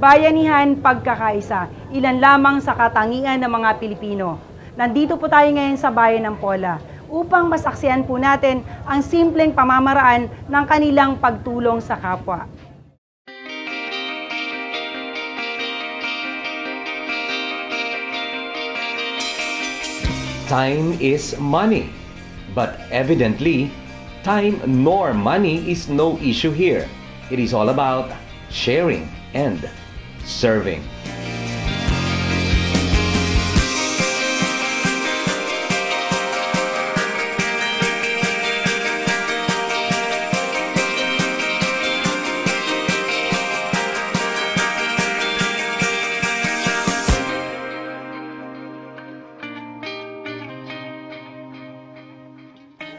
Bayanihan, pagkakaisa, ilan lamang sa katangian ng mga Pilipino. Nandito po tayo ngayon sa bayan ng Pola upang masaksihan po natin ang simpleng pamamaraan ng kanilang pagtulong sa kapwa. Time is money, but evidently, time nor money is no issue here. It is all about sharing and serving.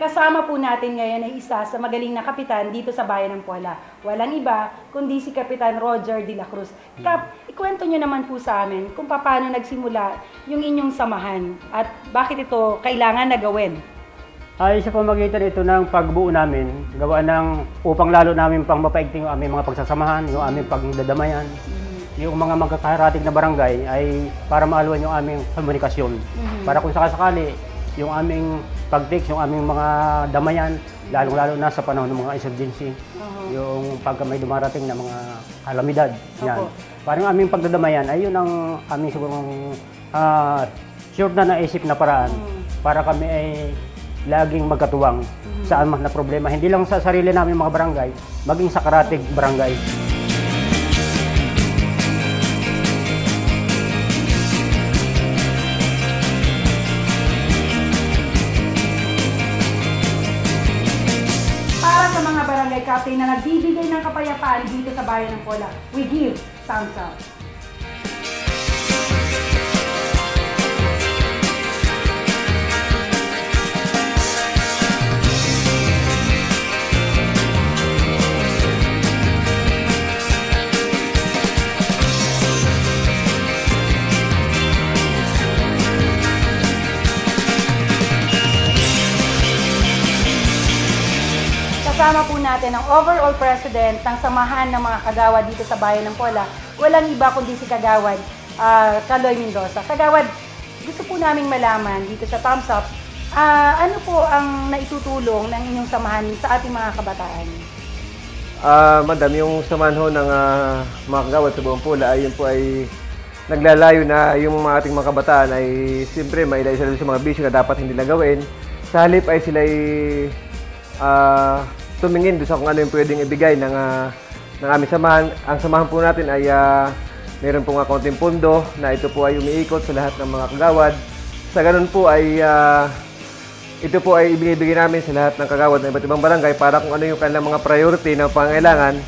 Kasama po natin ngayon ay isa sa magaling na kapitan dito sa bayan ng Pola. Walang iba kundi si Kapitan Roger de la Cruz. Kap, ikwento nyo naman po sa amin kung paano nagsimula yung inyong samahan at bakit ito kailangan na gawin. Ay sa pamamagitan ito ng pagbuo namin, gawa ng upang lalo namin pang mapaigting yung aming mga pagsasamahan, yung aming pagdadamayan. Yung mga magkakarating na barangay ay para maalwan yung aming komunikasyon. Para kung sakasakali, yung aming pag-text, yung aming mga damayan, lalong-lalo na sa panahon ng mga emergency, yung pagka may dumarating na mga kalamidad. Yan. Parang aming pagdadamayan ay yun ang aming sigurong sure na naisip na paraan para kami ay laging magkatuwang saan man na problema. Hindi lang sa sarili namin mga barangay, maging sa karatig barangay. Captain na nagbibigay ng kapayapaan dito sa bayan ng Pola. We give thumbs up. Kasama po natin ang overall president ng samahan ng mga kagawad dito sa bayan ng Pola. Walang iba kundi si Kagawad Kaloy Mendoza. Kagawad, gusto po naming malaman dito sa Thumbs Up, ano po ang naitutulong ng inyong samahan sa ating mga kabataan? Madam, yung samahan ho ng mga kagawad sa buong Pola ay yun po ay naglalayo na yung ating mga kabataan ay siyempre may isa sa mga bisyo na dapat hindi na gawin. Sa halip ay sila tumingin doon sa kung ano yung pwedeng ibigay ng aming samahan. Ang samahan po natin ay mayroon pong kaunting pondo na ito po ay umiikot sa lahat ng mga kagawad. Sa ganun po ay ito po ay ibinibigay namin sa lahat ng kagawad ng iba't ibang barangay para kung ano yung kanilang mga priority na pangailangan,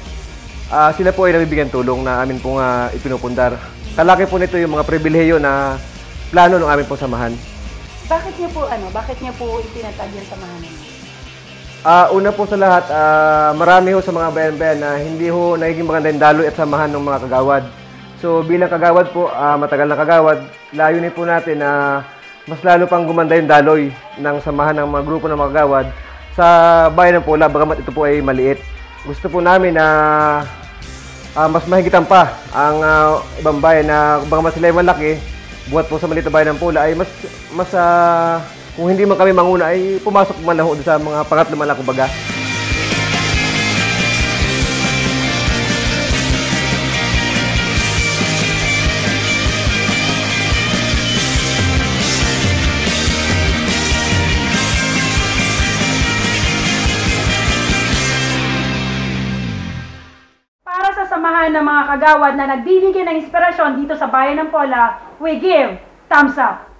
sila po ay nabibigyan tulong na amin pong ipinupundar. Kalaki po nito yung mga pribilehiyo na plano ng aming pong samahan. Bakit niyo po itinatag yung samahan ninyo? Una po sa lahat, marami ho sa mga bayan-bayan na hindi ho nagiging maganda yung daloy at samahan ng mga kagawad. So bilang kagawad po, matagal na kagawad, layunin po natin na mas lalo pang gumanda yung daloy ng samahan ng mga grupo ng mga kagawad sa bayan ng Pola, bagamat ito po ay maliit. Gusto po namin na mas mahigitan pa ang ibang bayan na bagamat sila ay malaki, buhat po sa maliit na bayan ng Pola ay mas kung hindi man kami manguna ay pumasok man ho sa mga pangatlo man lang kumbaga. Para sa samahan ng mga kagawad na nagbibigay ng inspirasyon dito sa bayan ng Pola, we give thumbs up.